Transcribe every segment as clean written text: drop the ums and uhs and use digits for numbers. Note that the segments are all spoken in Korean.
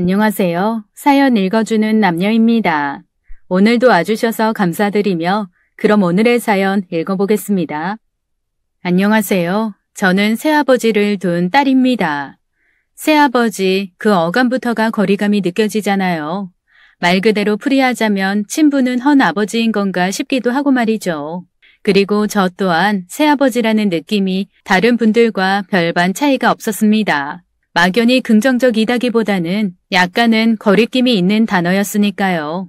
안녕하세요. 사연 읽어주는 남녀입니다. 오늘도 와주셔서 감사드리며 그럼 오늘의 사연 읽어보겠습니다. 안녕하세요. 저는 새아버지를 둔 딸입니다. 새아버지, 그 어감부터가 거리감이 느껴지잖아요. 말 그대로 풀이하자면 친부는 헌 아버지인 건가 싶기도 하고 말이죠. 그리고 저 또한 새아버지라는 느낌이 다른 분들과 별반 차이가 없었습니다. 막연히 긍정적이다기보다는 약간은 거리낌이 있는 단어였으니까요.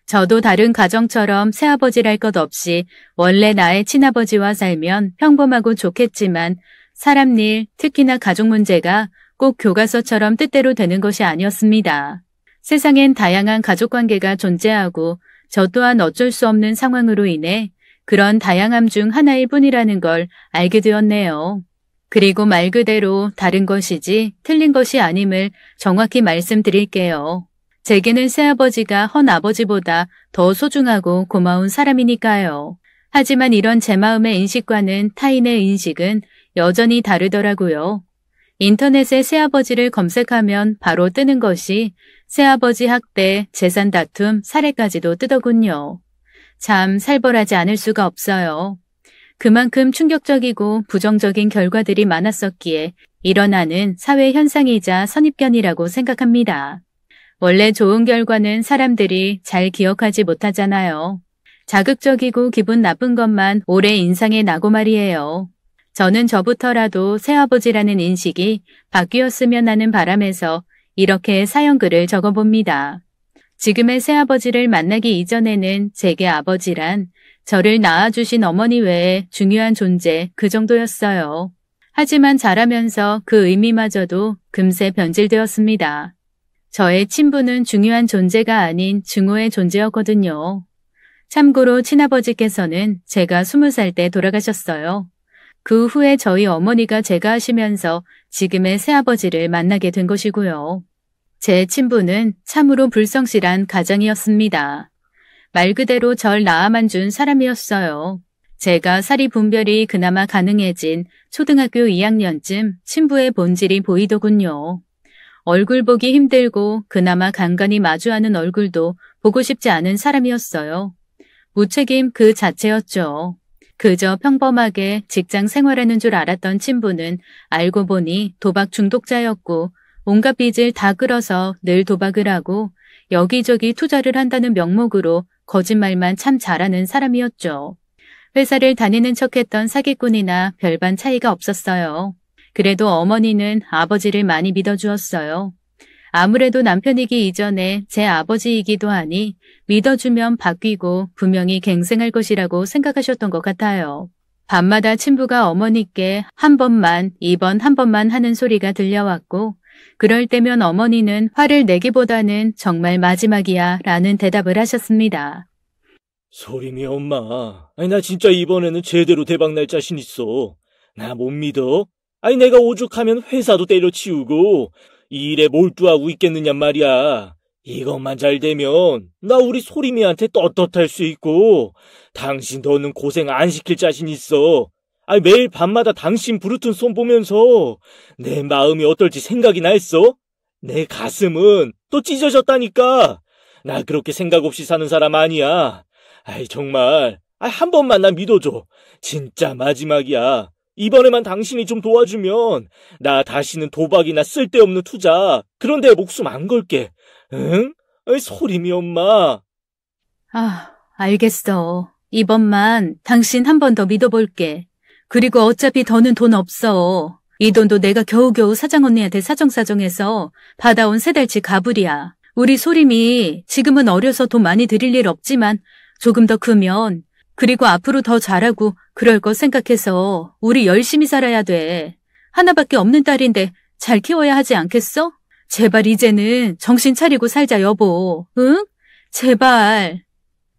저도 다른 가정처럼 새아버지랄 것 없이 원래 나의 친아버지와 살면 평범하고 좋겠지만 사람 일, 특히나 가족 문제가 꼭 교과서처럼 뜻대로 되는 것이 아니었습니다. 세상엔 다양한 가족관계가 존재하고 저 또한 어쩔 수 없는 상황으로 인해 그런 다양함 중 하나일 뿐이라는 걸 알게 되었네요. 그리고 말 그대로 다른 것이지 틀린 것이 아님을 정확히 말씀드릴게요. 제게는 새아버지가 헌 아버지보다 더 소중하고 고마운 사람이니까요. 하지만 이런 제 마음의 인식과는 타인의 인식은 여전히 다르더라고요. 인터넷에 새아버지를 검색하면 바로 뜨는 것이 새아버지 학대, 재산 다툼, 살해까지도 뜨더군요. 참 살벌하지 않을 수가 없어요. 그만큼 충격적이고 부정적인 결과들이 많았었기에 일어나는 사회 현상이자 선입견이라고 생각합니다. 원래 좋은 결과는 사람들이 잘 기억하지 못하잖아요. 자극적이고 기분 나쁜 것만 오래 인상에 나고 말이에요. 저는 저부터라도 새아버지라는 인식이 바뀌었으면 하는 바람에서 이렇게 사연글을 적어봅니다. 지금의 새아버지를 만나기 이전에는 제게 아버지란 저를 낳아주신 어머니 외에 중요한 존재 그 정도였어요. 하지만 자라면서 그 의미마저도 금세 변질되었습니다. 저의 친부는 중요한 존재가 아닌 증오의 존재였거든요. 참고로 친아버지께서는 제가 20살 때 돌아가셨어요. 그 후에 저희 어머니가 제가 하시면서 지금의 새아버지를 만나게 된 것이고요. 제 친부는 참으로 불성실한 가장이었습니다. 말 그대로 절 낳아만 준 사람이었어요. 제가 사리 분별이 그나마 가능해진 초등학교 2학년쯤 친부의 본질이 보이더군요. 얼굴 보기 힘들고 그나마 간간히 마주하는 얼굴도 보고 싶지 않은 사람이었어요. 무책임 그 자체였죠. 그저 평범하게 직장 생활하는 줄 알았던 친부는 알고 보니 도박 중독자였고 온갖 빚을 다 끌어서 늘 도박을 하고 여기저기 투자를 한다는 명목으로 거짓말만 참 잘하는 사람이었죠. 회사를 다니는 척했던 사기꾼이나 별반 차이가 없었어요. 그래도 어머니는 아버지를 많이 믿어주었어요. 아무래도 남편이기 이전에 제 아버지이기도 하니 믿어주면 바뀌고 분명히 갱생할 것이라고 생각하셨던 것 같아요. 밤마다 친부가 어머니께 한 번만, 이번 한 번만 하는 소리가 들려왔고 그럴 때면 어머니는 화를 내기보다는 정말 마지막이야 라는 대답을 하셨습니다. 소림이 엄마, 나 진짜 이번에는 제대로 대박날 자신 있어. 나 못 믿어? 내가 오죽하면 회사도 때려치우고 이 일에 몰두하고 있겠느냐 말이야. 이것만 잘 되면 나 우리 소림이한테 떳떳할 수 있고 당신 너는 고생 안 시킬 자신 있어. 매일 밤마다 당신 부르튼 손 보면서 내 마음이 어떨지 생각이 나 했어? 내 가슴은 또 찢어졌다니까. 나 그렇게 생각 없이 사는 사람 아니야. 정말 한 번만 나 믿어줘. 진짜 마지막이야. 이번에만 당신이 좀 도와주면 나 다시는 도박이나 쓸데없는 투자 그런 데 목숨 안 걸게. 응? 소림이 엄마. 알겠어. 이번만 당신 한 번 더 믿어볼게. 그리고 어차피 더는 돈 없어. 이 돈도 내가 겨우겨우 사장 언니한테 사정사정해서 받아온 3달치 가불이야. 우리 소림이 지금은 어려서 돈 많이 드릴 일 없지만 조금 더 크면 그리고 앞으로 더 잘하고 그럴 거 생각해서 우리 열심히 살아야 돼. 하나밖에 없는 딸인데 잘 키워야 하지 않겠어? 제발 이제는 정신 차리고 살자 여보. 응? 제발.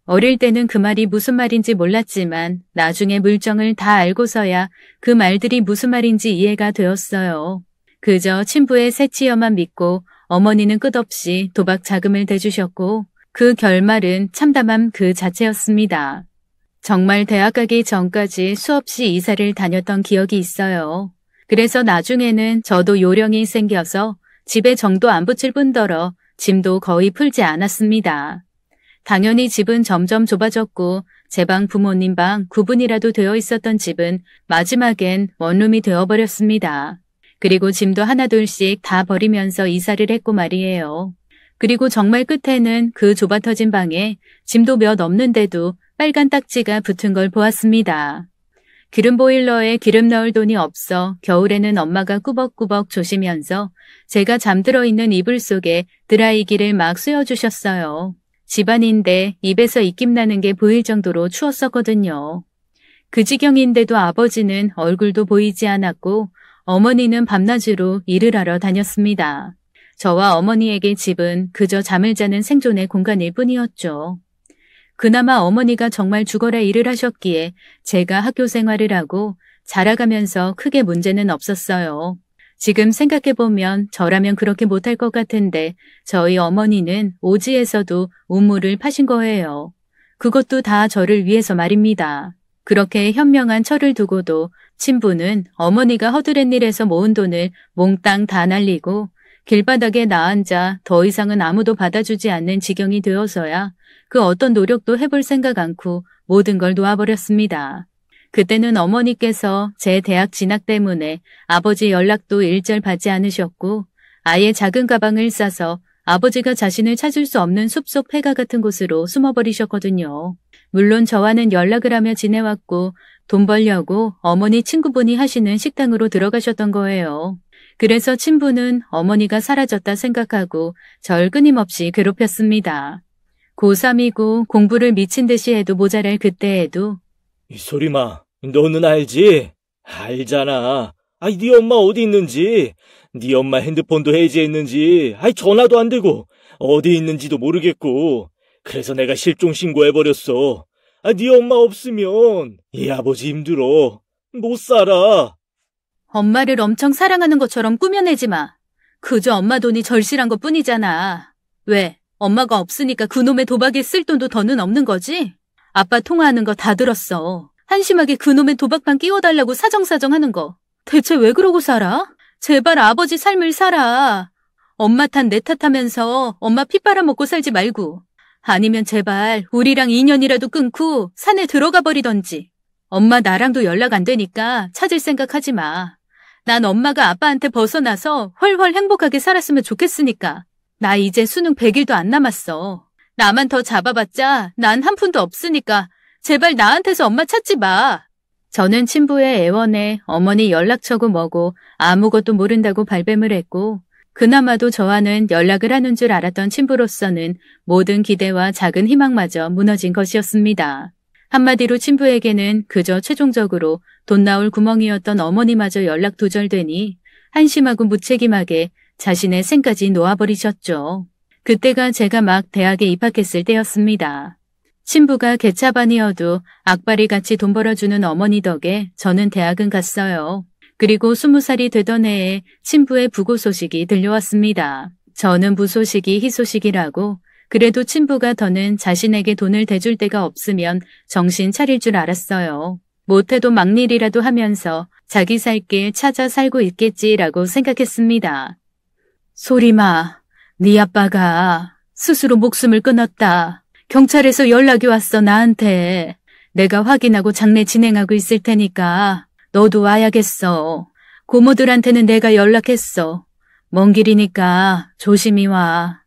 어릴 때는 그 말이 무슨 말인지 몰랐지만 나중에 물정을 다 알고서야 그 말들이 무슨 말인지 이해가 되었어요. 그저 친부의 새치여만 믿고 어머니는 끝없이 도박 자금을 대주셨고 그 결말은 참담함 그 자체였습니다. 정말 대학 가기 전까지 수없이 이사를 다녔던 기억이 있어요. 그래서 나중에는 저도 요령이 생겨서 집에 정도 안 붙일 뿐더러 짐도 거의 풀지 않았습니다. 당연히 집은 점점 좁아졌고 제 방 부모님 방 구분이라도 되어 있었던 집은 마지막엔 원룸이 되어버렸습니다. 그리고 짐도 하나둘씩 다 버리면서 이사를 했고 말이에요. 그리고 정말 끝에는 그 좁아터진 방에 짐도 몇 없는데도 빨간 딱지가 붙은 걸 보았습니다. 기름 보일러에 기름 넣을 돈이 없어 겨울에는 엄마가 꾸벅꾸벅 조시면서 제가 잠들어 있는 이불 속에 드라이기를 막 쐬어주셨어요. 집안인데 입에서 입김 나는 게 보일 정도로 추웠었거든요. 그 지경인데도 아버지는 얼굴도 보이지 않았고 어머니는 밤낮으로 일을 하러 다녔습니다. 저와 어머니에게 집은 그저 잠을 자는 생존의 공간일 뿐이었죠. 그나마 어머니가 정말 죽어라 일을 하셨기에 제가 학교 생활을 하고 자라가면서 크게 문제는 없었어요. 지금 생각해보면 저라면 그렇게 못할 것 같은데 저희 어머니는 오지에서도 우물을 파신 거예요. 그것도 다 저를 위해서 말입니다. 그렇게 현명한 철을 두고도 친부는 어머니가 허드렛 일에서 모은 돈을 몽땅 다 날리고 길바닥에 나앉아 더 이상은 아무도 받아주지 않는 지경이 되어서야 그 어떤 노력도 해볼 생각 않고 모든 걸 놓아버렸습니다. 그때는 어머니께서 제 대학 진학 때문에 아버지 연락도 일절 받지 않으셨고 아예 작은 가방을 싸서 아버지가 자신을 찾을 수 없는 숲속 폐가 같은 곳으로 숨어버리셨거든요. 물론 저와는 연락을 하며 지내왔고 돈 벌려고 어머니 친구분이 하시는 식당으로 들어가셨던 거예요. 그래서 친부는 어머니가 사라졌다 생각하고 절 끊임없이 괴롭혔습니다. 고3이고 공부를 미친 듯이 해도 모자랄 그때에도 이 소리마, 너는 알지? 알잖아. 네 엄마 어디 있는지, 네 엄마 핸드폰도 해지했는지, 전화도 안 되고, 어디 있는지도 모르겠고, 그래서 내가 실종 신고해버렸어. 네 엄마 없으면, 이 아버지 힘들어. 못 살아. 엄마를 엄청 사랑하는 것처럼 꾸며내지 마. 그저 엄마 돈이 절실한 것 뿐이잖아. 왜? 엄마가 없으니까 그놈의 도박에 쓸 돈도 더는 없는 거지? 아빠 통화하는 거 다 들었어. 한심하게 그놈의 도박판 끼워달라고 사정사정 하는 거. 대체 왜 그러고 살아? 제발 아버지 삶을 살아. 엄마 탓 내 탓하면서 엄마 피 빨아먹고 살지 말고. 아니면 제발 우리랑 인연이라도 끊고 산에 들어가 버리던지. 엄마 나랑도 연락 안 되니까 찾을 생각하지 마. 난 엄마가 아빠한테 벗어나서 훨훨 행복하게 살았으면 좋겠으니까. 나 이제 수능 100일도 안 남았어. 나만 더 잡아봤자 난 한 푼도 없으니까 제발 나한테서 엄마 찾지 마. 저는 친부의 애원에 어머니 연락처고 뭐고 아무것도 모른다고 발뺌을 했고 그나마도 저와는 연락을 하는 줄 알았던 친부로서는 모든 기대와 작은 희망마저 무너진 것이었습니다. 한마디로 친부에게는 그저 최종적으로 돈 나올 구멍이었던 어머니마저 연락 두절되니 한심하고 무책임하게 자신의 생까지 놓아버리셨죠. 그때가 제가 막 대학에 입학했을 때였습니다. 친부가 개차반이어도 악바리같이 돈 벌어주는 어머니 덕에 저는 대학은 갔어요. 그리고 20살이 되던 해에 친부의 부고 소식이 들려왔습니다. 저는 부소식이 희소식이라고 그래도 친부가 더는 자신에게 돈을 대줄 데가 없으면 정신 차릴 줄 알았어요. 못해도 막일이라도 하면서 자기 살 길 찾아 살고 있겠지라고 생각했습니다. 소리마, 네 아빠가 스스로 목숨을 끊었다. 경찰에서 연락이 왔어 나한테. 내가 확인하고 장례 진행하고 있을 테니까 너도 와야겠어. 고모들한테는 내가 연락했어. 먼 길이니까 조심히 와.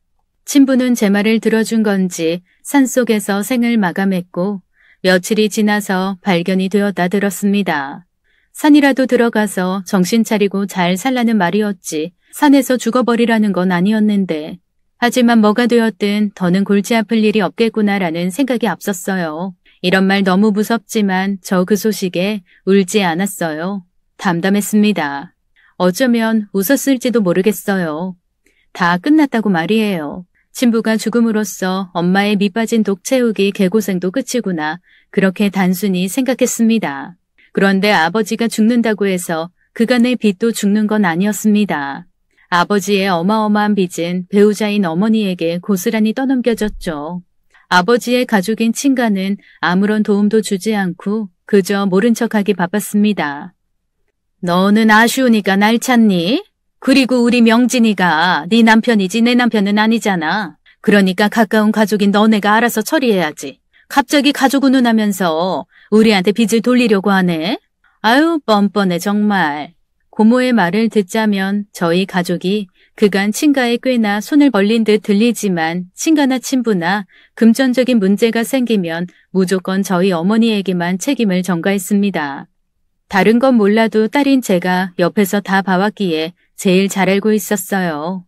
친부는 제 말을 들어준 건지 산속에서 생을 마감했고 며칠이 지나서 발견이 되었다 들었습니다. 산이라도 들어가서 정신 차리고 잘 살라는 말이었지 산에서 죽어버리라는 건 아니었는데 하지만 뭐가 되었든 더는 골치 아플 일이 없겠구나라는 생각이 앞섰어요. 이런 말 너무 무섭지만 저 그 소식에 울지 않았어요. 담담했습니다. 어쩌면 웃었을지도 모르겠어요. 다 끝났다고 말이에요. 친부가 죽음으로써 엄마의 밑빠진 독 채우기 개고생도 끝이구나. 그렇게 단순히 생각했습니다. 그런데 아버지가 죽는다고 해서 그간의 빚도 죽는 건 아니었습니다. 아버지의 어마어마한 빚은 배우자인 어머니에게 고스란히 떠넘겨졌죠. 아버지의 가족인 친가는 아무런 도움도 주지 않고 그저 모른 척하기 바빴습니다. 너는 아쉬우니까 날 찾니? 그리고 우리 명진이가 네 남편이지 내 남편은 아니잖아. 그러니까 가까운 가족인 너네가 알아서 처리해야지. 갑자기 가족 운운하면서 우리한테 빚을 돌리려고 하네. 아유, 뻔뻔해 정말. 고모의 말을 듣자면 저희 가족이 그간 친가에 꽤나 손을 벌린 듯 들리지만 친가나 친부나 금전적인 문제가 생기면 무조건 저희 어머니에게만 책임을 전가했습니다. 다른 건 몰라도 딸인 제가 옆에서 다 봐왔기에 제일 잘 알고 있었어요.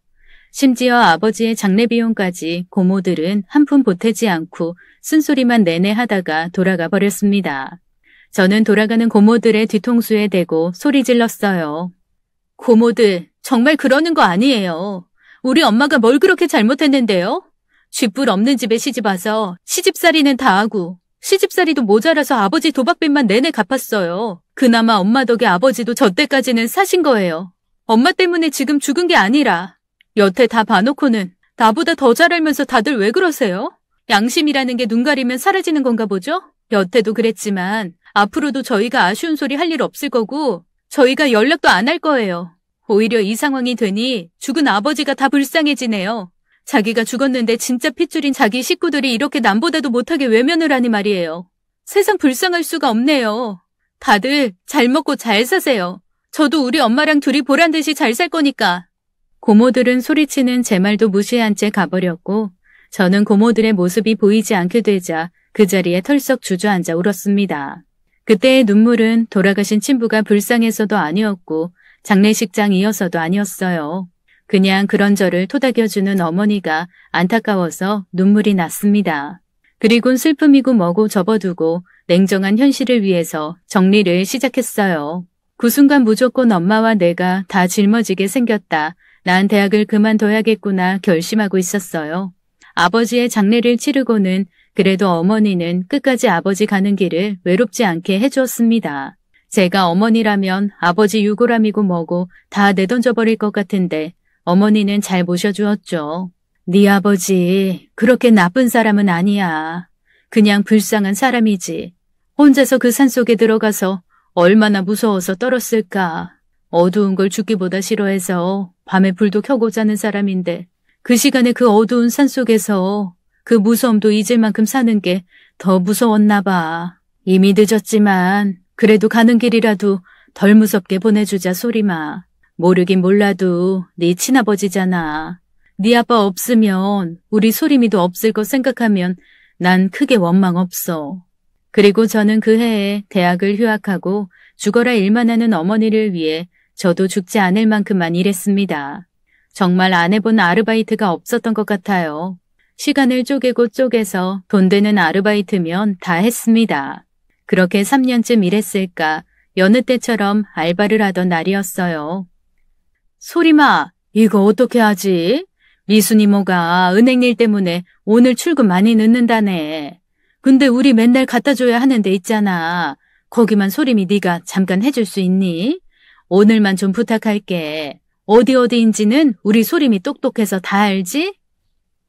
심지어 아버지의 장례 비용까지 고모들은 한 푼 보태지 않고 쓴소리만 내내 하다가 돌아가 버렸습니다. 저는 돌아가는 고모들의 뒤통수에 대고 소리 질렀어요. 고모들, 정말 그러는 거 아니에요. 우리 엄마가 뭘 그렇게 잘못했는데요? 쥐뿔 없는 집에 시집와서 시집살이는 다 하고 시집살이도 모자라서 아버지 도박빚만 내내 갚았어요. 그나마 엄마 덕에 아버지도 저 때까지는 사신 거예요. 엄마 때문에 지금 죽은 게 아니라 여태 다 봐놓고는 나보다 더 잘 알면서 다들 왜 그러세요? 양심이라는 게 눈 가리면 사라지는 건가 보죠? 여태도 그랬지만 앞으로도 저희가 아쉬운 소리 할 일 없을 거고 저희가 연락도 안 할 거예요. 오히려 이 상황이 되니 죽은 아버지가 다 불쌍해지네요. 자기가 죽었는데 진짜 핏줄인 자기 식구들이 이렇게 남보다도 못하게 외면을 하니 말이에요. 세상 불쌍할 수가 없네요. 다들 잘 먹고 잘 사세요. 저도 우리 엄마랑 둘이 보란듯이 잘 살 거니까. 고모들은 소리치는 제 말도 무시한 채 가버렸고 저는 고모들의 모습이 보이지 않게 되자 그 자리에 털썩 주저앉아 울었습니다. 그때의 눈물은 돌아가신 친부가 불쌍해서도 아니었고 장례식장이어서도 아니었어요. 그냥 그런 저를 토닥여주는 어머니가 안타까워서 눈물이 났습니다. 그리곤 슬픔이고 뭐고 접어두고 냉정한 현실을 위해서 정리를 시작했어요. 그 순간 무조건 엄마와 내가 다 짊어지게 생겼다. 난 대학을 그만둬야겠구나 결심하고 있었어요. 아버지의 장례를 치르고는 그래도 어머니는 끝까지 아버지 가는 길을 외롭지 않게 해주었습니다. 제가 어머니라면 아버지 유골함이고 뭐고 다 내던져버릴 것 같은데 어머니는 잘 모셔주었죠. 네 아버지 그렇게 나쁜 사람은 아니야. 그냥 불쌍한 사람이지. 혼자서 그 산속에 들어가서 얼마나 무서워서 떨었을까. 어두운 걸 죽기보다 싫어해서 밤에 불도 켜고 자는 사람인데 그 시간에 그 어두운 산속에서 그 무서움도 잊을 만큼 사는 게 더 무서웠나 봐. 이미 늦었지만 그래도 가는 길이라도 덜 무섭게 보내주자 소리마. 모르긴 몰라도 네 친아버지잖아. 네 아빠 없으면 우리 소리미도 없을 거 생각하면 난 크게 원망 없어. 그리고 저는 그 해에 대학을 휴학하고 죽어라 일만 하는 어머니를 위해 저도 죽지 않을 만큼만 일했습니다. 정말 안 해본 아르바이트가 없었던 것 같아요. 시간을 쪼개고 쪼개서 돈 되는 아르바이트면 다 했습니다. 그렇게 3년쯤 일했을까 여느 때처럼 알바를 하던 날이었어요. 소리마, 이거 어떻게 하지? 미순이모가 은행일 때문에 오늘 출근 많이 늦는다네. 근데 우리 맨날 갖다 줘야 하는 데 있잖아. 거기만 소리미 네가 잠깐 해줄 수 있니? 오늘만 좀 부탁할게. 어디인지는 우리 소림이 똑똑해서 다 알지?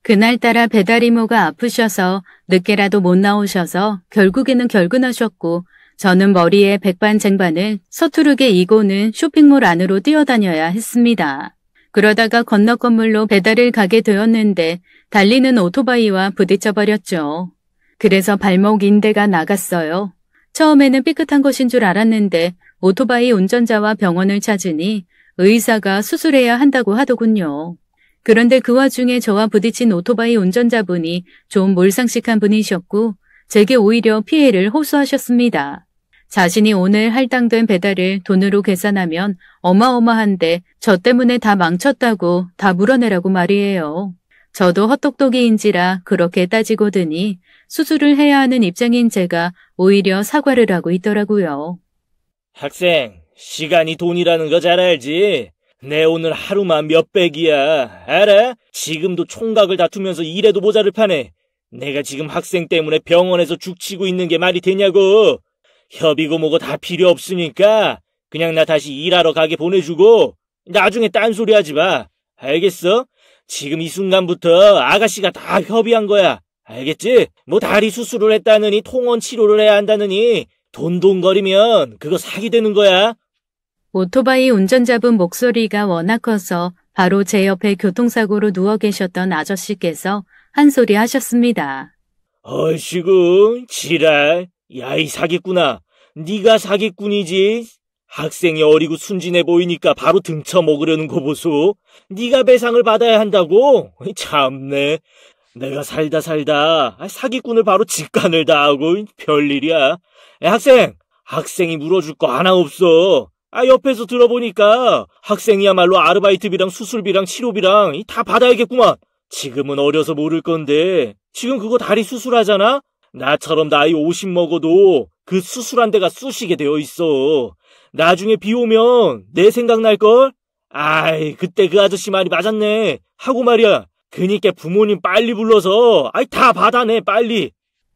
그날따라 배달이모가 아프셔서 늦게라도 못 나오셔서 결국에는 결근하셨고 저는 머리에 백반쟁반을 서투르게 이고는 쇼핑몰 안으로 뛰어다녀야 했습니다. 그러다가 건너 건물로 배달을 가게 되었는데 달리는 오토바이와 부딪혀버렸죠. 그래서 발목 인대가 나갔어요. 처음에는 삐끗한 것인 줄 알았는데 오토바이 운전자와 병원을 찾으니 의사가 수술해야 한다고 하더군요. 그런데 그 와중에 저와 부딪힌 오토바이 운전자분이 좀 몰상식한 분이셨고 제게 오히려 피해를 호소하셨습니다. 자신이 오늘 할당된 배달을 돈으로 계산하면 어마어마한데 저 때문에 다 망쳤다고 다 물어내라고 말이에요. 저도 헛똑똑이인지라 그렇게 따지고 드니 수술을 해야 하는 입장인 제가 오히려 사과를 하고 있더라고요. 학생, 시간이 돈이라는 거 잘 알지? 내 오늘 하루만 몇백이야. 알아? 지금도 총각을 다투면서 일해도 모자를 파네. 내가 지금 학생 때문에 병원에서 죽치고 있는 게 말이 되냐고. 협의고 뭐고 다 필요 없으니까 그냥 나 다시 일하러 가게 보내주고 나중에 딴소리 하지 마. 알겠어? 지금 이 순간부터 아가씨가 다 협의한 거야. 알겠지? 뭐 다리 수술을 했다느니 통원 치료를 해야 한다느니 돈돈거리면 그거 사기되는 거야. 오토바이 운전자분 목소리가 워낙 커서 바로 제 옆에 교통사고로 누워 계셨던 아저씨께서 한 소리 하셨습니다. 얼씨구, 지랄. 야, 이 사기꾼아. 네가 사기꾼이지. 학생이 어리고 순진해 보이니까 바로 등쳐 먹으려는 거 보소. 네가 배상을 받아야 한다고? 참네. 내가 살다 사기꾼을 바로 직간을 다하고 별일이야. 학생이 물어줄 거 하나 없어. 옆에서 들어보니까 학생이야말로 아르바이트비랑 수술비랑 치료비랑 다 받아야겠구만. 지금은 어려서 모를 건데 지금 그거 다리 수술하잖아? 나처럼 나이 50 먹어도 그 수술한 데가 쑤시게 되어 있어. 나중에 비 오면 내 생각날걸? 그때 그 아저씨 말이 맞았네. 하고 말이야. 그니까 부모님 빨리 불러서 다 받아내 빨리.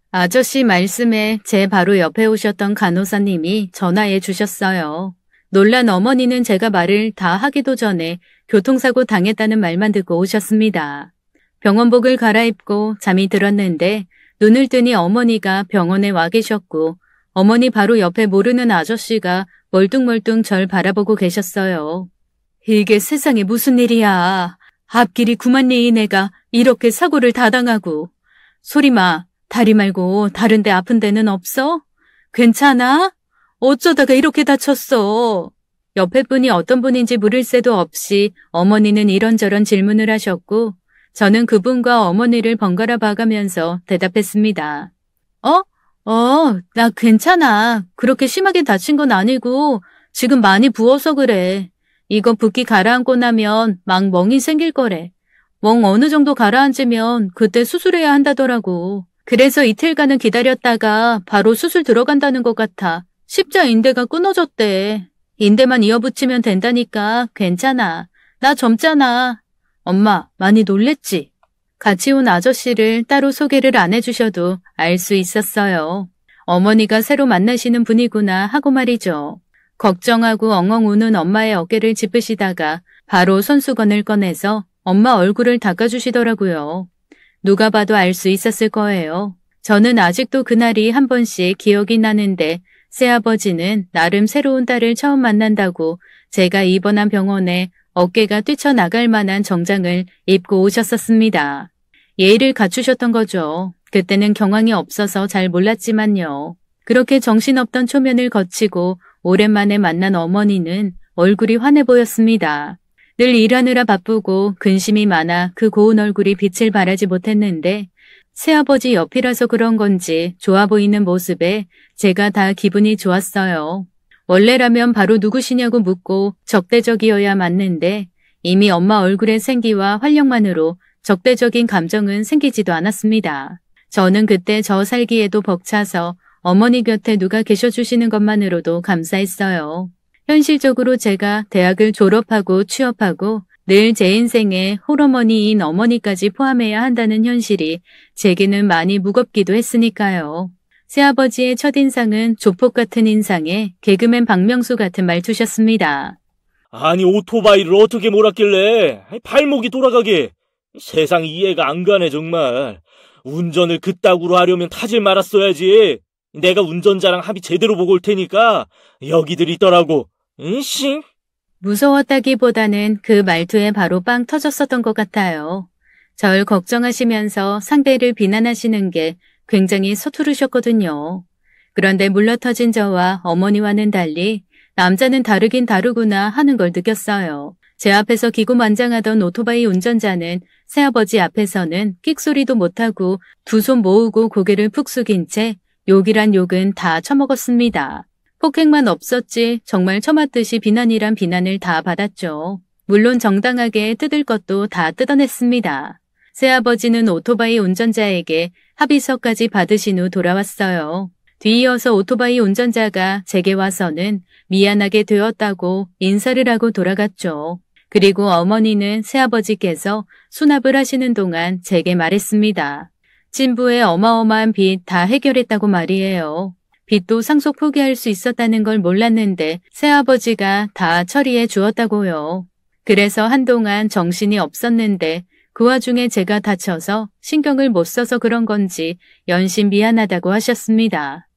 아저씨 말씀에 제 바로 옆에 오셨던 간호사님이 전화해 주셨어요. 놀란 어머니는 제가 말을 다 하기도 전에 교통사고 당했다는 말만 듣고 오셨습니다. 병원복을 갈아입고 잠이 들었는데 눈을 뜨니 어머니가 병원에 와 계셨고 어머니 바로 옆에 모르는 아저씨가 멀뚱멀뚱 절 바라보고 계셨어요. 이게 세상에 무슨 일이야. 앞길이 9만리인 애가 이렇게 사고를 다 당하고. 소리마, 다리 말고 다른 데 아픈 데는 없어? 괜찮아? 어쩌다가 이렇게 다쳤어? 옆에 분이 어떤 분인지 물을 새도 없이 어머니는 이런저런 질문을 하셨고 저는 그분과 어머니를 번갈아 봐가면서 대답했습니다. 나 괜찮아. 그렇게 심하게 다친 건 아니고 지금 많이 부어서 그래. 이거 붓기 가라앉고 나면 막 멍이 생길 거래. 멍 어느 정도 가라앉으면 그때 수술해야 한다더라고. 그래서 이틀간은 기다렸다가 바로 수술 들어간다는 것 같아. 십자 인대가 끊어졌대. 인대만 이어붙이면 된다니까 괜찮아. 나 젊잖아. 엄마 많이 놀랬지? 같이 온 아저씨를 따로 소개를 안 해주셔도 알 수 있었어요. 어머니가 새로 만나시는 분이구나 하고 말이죠. 걱정하고 엉엉 우는 엄마의 어깨를 짚으시다가 바로 손수건을 꺼내서 엄마 얼굴을 닦아주시더라고요. 누가 봐도 알 수 있었을 거예요. 저는 아직도 그날이 한 번씩 기억이 나는데 새아버지는 나름 새로운 딸을 처음 만난다고 제가 입원한 병원에 어깨가 뛰쳐나갈 만한 정장을 입고 오셨었습니다. 예의를 갖추셨던 거죠. 그때는 경황이 없어서 잘 몰랐지만요. 그렇게 정신없던 초면을 거치고 오랜만에 만난 어머니는 얼굴이 환해 보였습니다. 늘 일하느라 바쁘고 근심이 많아 그 고운 얼굴이 빛을 발하지 못했는데 새아버지 옆이라서 그런 건지 좋아 보이는 모습에 제가 다 기분이 좋았어요. 원래라면 바로 누구시냐고 묻고 적대적이어야 맞는데 이미 엄마 얼굴의 생기와 활력만으로 적대적인 감정은 생기지도 않았습니다. 저는 그때 저 살기에도 벅차서 어머니 곁에 누가 계셔주시는 것만으로도 감사했어요. 현실적으로 제가 대학을 졸업하고 취업하고 늘 제 인생에 홀어머니인 어머니까지 포함해야 한다는 현실이 제게는 많이 무겁기도 했으니까요. 새아버지의 첫인상은 조폭 같은 인상에 개그맨 박명수 같은 말투셨습니다. 아니 오토바이를 어떻게 몰았길래 발목이 돌아가게. 세상 이해가 안 가네 정말. 운전을 그따구로 하려면 타질 말았어야지. 내가 운전자랑 합의 제대로 보고 올 테니까 여기들 있더라고. 잉? 무서웠다기보다는 그 말투에 바로 빵 터졌었던 것 같아요. 절 걱정하시면서 상대를 비난하시는 게 굉장히 서투르셨거든요. 그런데 물러터진 저와 어머니와는 달리 남자는 다르긴 다르구나 하는 걸 느꼈어요. 제 앞에서 기고만장하던 오토바이 운전자는 새아버지 앞에서는 끽소리도 못하고 두 손 모으고 고개를 푹 숙인 채 욕이란 욕은 다 처먹었습니다. 폭행만 없었지 정말 처맞듯이 비난이란 비난을 다 받았죠. 물론 정당하게 뜯을 것도 다 뜯어냈습니다. 새아버지는 오토바이 운전자에게 합의서까지 받으신 후 돌아왔어요. 뒤이어서 오토바이 운전자가 제게 와서는 미안하게 되었다고 인사를 하고 돌아갔죠. 그리고 어머니는 새아버지께서 수납을 하시는 동안 제게 말했습니다. 친부의 어마어마한 빚 다 해결했다고 말이에요. 빚도 상속 포기할 수 있었다는 걸 몰랐는데 새아버지가 다 처리해 주었다고요. 그래서 한동안 정신이 없었는데 그 와중에 제가 다쳐서 신경을 못 써서 그런 건지 연신 미안하다고 하셨습니다.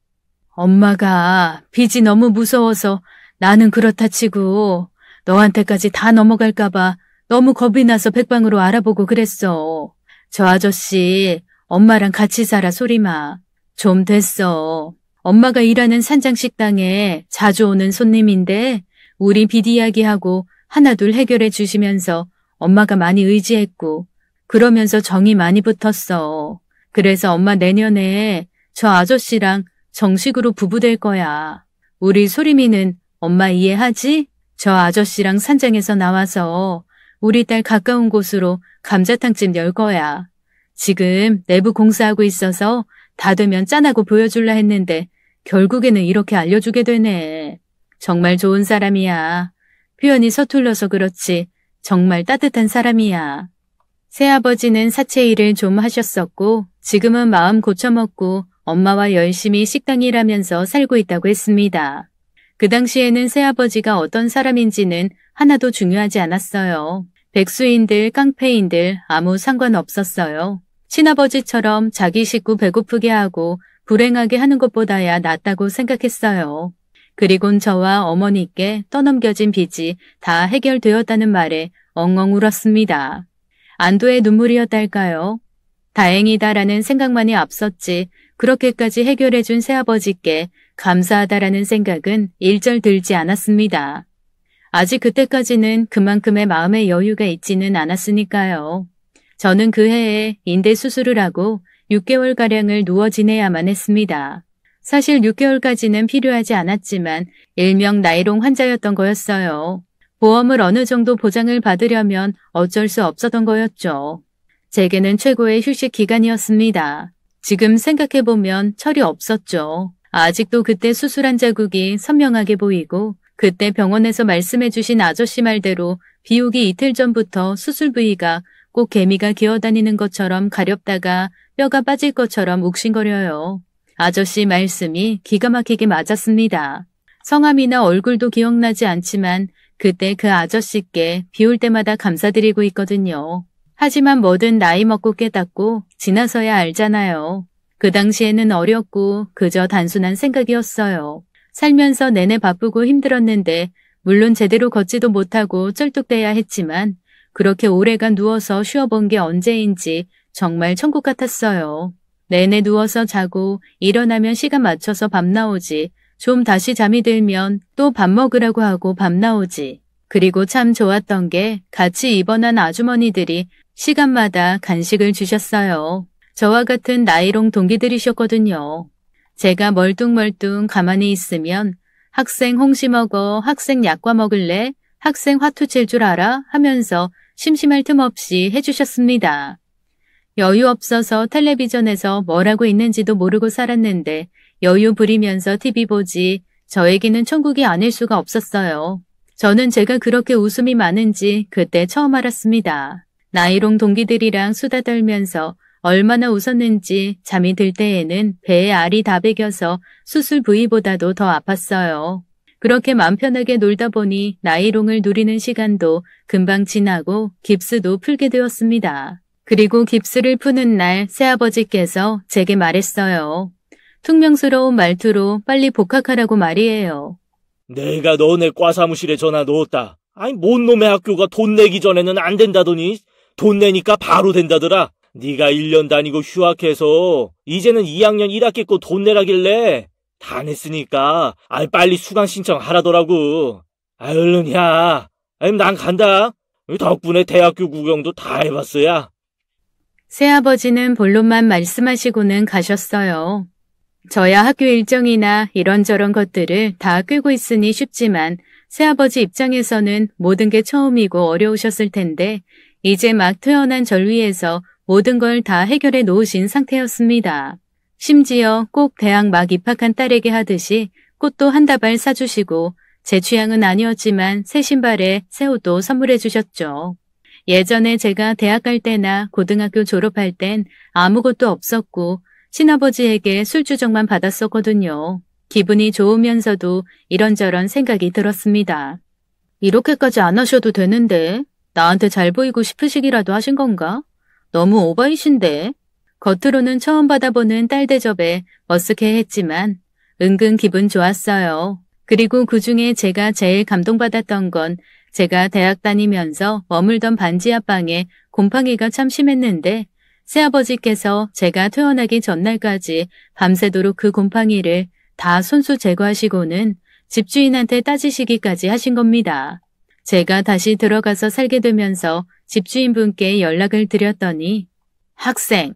엄마가 빚이 너무 무서워서 나는 그렇다 치고 너한테까지 다 넘어갈까봐 너무 겁이 나서 백방으로 알아보고 그랬어. 저 아저씨 엄마랑 같이 살아 소리마. 좀 됐어. 엄마가 일하는 산장식당에 자주 오는 손님인데 우리 빚 이야기하고 하나둘 해결해 주시면서 엄마가 많이 의지했고 그러면서 정이 많이 붙었어. 그래서 엄마 내년에 저 아저씨랑 정식으로 부부 될 거야. 우리 소리미는 엄마 이해하지? 저 아저씨랑 산장에서 나와서 우리 딸 가까운 곳으로 감자탕집 열 거야. 지금 내부 공사하고 있어서 다 되면 짠하고 보여줄라 했는데 결국에는 이렇게 알려주게 되네. 정말 좋은 사람이야. 표현이 서툴러서 그렇지 정말 따뜻한 사람이야. 새아버지는 사채 일을 좀 하셨었고 지금은 마음 고쳐먹고 엄마와 열심히 식당 일하면서 살고 있다고 했습니다. 그 당시에는 새아버지가 어떤 사람인지는 하나도 중요하지 않았어요. 백수인들, 깡패인들 아무 상관없었어요. 친아버지처럼 자기 식구 배고프게 하고 불행하게 하는 것보다야 낫다고 생각했어요. 그리곤 저와 어머니께 떠넘겨진 빚이 다 해결되었다는 말에 엉엉 울었습니다. 안도의 눈물이었달까요? 다행이다라는 생각만이 앞섰지 그렇게까지 해결해준 새아버지께 감사하다라는 생각은 일절 들지 않았습니다. 아직 그때까지는 그만큼의 마음의 여유가 있지는 않았으니까요. 저는 그 해에 인대 수술을 하고 6개월가량을 누워 지내야만 했습니다. 사실 6개월까지는 필요하지 않았지만 일명 나이롱 환자였던 거였어요. 보험을 어느 정도 보장을 받으려면 어쩔 수 없었던 거였죠. 제게는 최고의 휴식 기간이었습니다. 지금 생각해보면 철이 없었죠. 아직도 그때 수술한 자국이 선명하게 보이고 그때 병원에서 말씀해주신 아저씨 말대로 비오기 이틀 전부터 수술 부위가 꼭 개미가 기어다니는 것처럼 가렵다가 뼈가 빠질 것처럼 욱신거려요. 아저씨 말씀이 기가 막히게 맞았습니다. 성함이나 얼굴도 기억나지 않지만 그때 그 아저씨께 비올 때마다 감사드리고 있거든요. 하지만 뭐든 나이 먹고 깨닫고 지나서야 알잖아요. 그 당시에는 어렸고 그저 단순한 생각이었어요. 살면서 내내 바쁘고 힘들었는데 물론 제대로 걷지도 못하고 쩔뚝대야 했지만 그렇게 오래간 누워서 쉬어본 게 언제인지 정말 천국 같았어요. 내내 누워서 자고 일어나면 시간 맞춰서 밥 나오지. 좀 다시 잠이 들면 또 밥 먹으라고 하고 밥 나오지. 그리고 참 좋았던 게 같이 입원한 아주머니들이 시간마다 간식을 주셨어요. 저와 같은 나이롱 동기들이셨거든요. 제가 멀뚱멀뚱 가만히 있으면 학생 홍시 먹어, 학생 약과 먹을래, 학생 화투 칠 줄 알아 하면서 심심할 틈 없이 해주셨습니다. 여유 없어서 텔레비전에서 뭘 하고 있는지도 모르고 살았는데 여유 부리면서 TV 보지 저에게는 천국이 아닐 수가 없었어요. 저는 제가 그렇게 웃음이 많은지 그때 처음 알았습니다. 나이롱 동기들이랑 수다 떨면서 얼마나 웃었는지 잠이 들 때에는 배에 알이 다 배겨서 수술 부위보다도 더 아팠어요. 그렇게 맘 편하게 놀다 보니 나이롱을 누리는 시간도 금방 지나고 깁스도 풀게 되었습니다. 그리고 깁스를 푸는 날 새아버지께서 제게 말했어요. 퉁명스러운 말투로 빨리 복학하라고 말이에요. 내가 너네 과 사무실에 전화 넣었다. 아니 뭔 놈의 학교가 돈 내기 전에는 안 된다더니 돈 내니까 바로 된다더라. 네가 1년 다니고 휴학해서 이제는 2학년 1학기 거 돈 내라길래 다 냈으니까 빨리 수강 신청하라더라고. 얼른 야. 난 간다. 덕분에 대학교 구경도 다 해봤어야. 새아버지는 본론만 말씀하시고는 가셨어요. 저야 학교 일정이나 이런저런 것들을 다 꿰고 있으니 쉽지만 새아버지 입장에서는 모든 게 처음이고 어려우셨을 텐데 이제 막 태어난 절 위에서 모든 걸 다 해결해 놓으신 상태였습니다. 심지어 꼭 대학 막 입학한 딸에게 하듯이 꽃도 한 다발 사주시고 제 취향은 아니었지만 새 신발에 새 옷도 선물해 주셨죠. 예전에 제가 대학 갈 때나 고등학교 졸업할 땐 아무것도 없었고 친아버지에게 술주정만 받았었거든요. 기분이 좋으면서도 이런저런 생각이 들었습니다. 이렇게까지 안 하셔도 되는데 나한테 잘 보이고 싶으시기라도 하신 건가? 너무 오버이신데. 겉으로는 처음 받아보는 딸 대접에 머쓱해했지만 은근 기분 좋았어요. 그리고 그중에 제가 제일 감동받았던 건 제가 대학 다니면서 머물던 반지 앞방에 곰팡이가 참 심했는데 새아버지께서 제가 퇴원하기 전날까지 밤새도록 그 곰팡이를 다 손수 제거하시고는 집주인한테 따지시기까지 하신 겁니다. 제가 다시 들어가서 살게 되면서 집주인분께 연락을 드렸더니 학생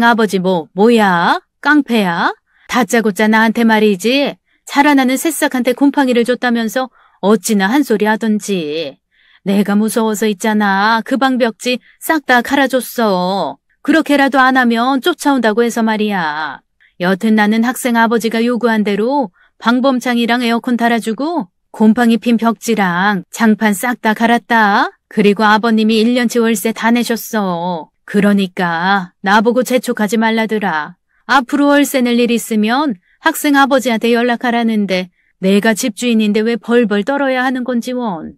아버지 뭐야? 깡패야? 다짜고짜 나한테 말이지. 자라나는 새싹한테 곰팡이를 줬다면서 어찌나 한 소리 하던지. 내가 무서워서 있잖아. 그 방벽지 싹 다 갈아줬어. 그렇게라도 안 하면 쫓아온다고 해서 말이야. 여튼 나는 학생 아버지가 요구한 대로 방범창이랑 에어컨 달아주고 곰팡이 핀 벽지랑 장판 싹 다 갈았다. 그리고 아버님이 1년치 월세 다 내셨어. 그러니까 나보고 재촉하지 말라더라. 앞으로 월세 낼 일 있으면 학생 아버지한테 연락하라는데 내가 집주인인데 왜 벌벌 떨어야 하는 건지 원.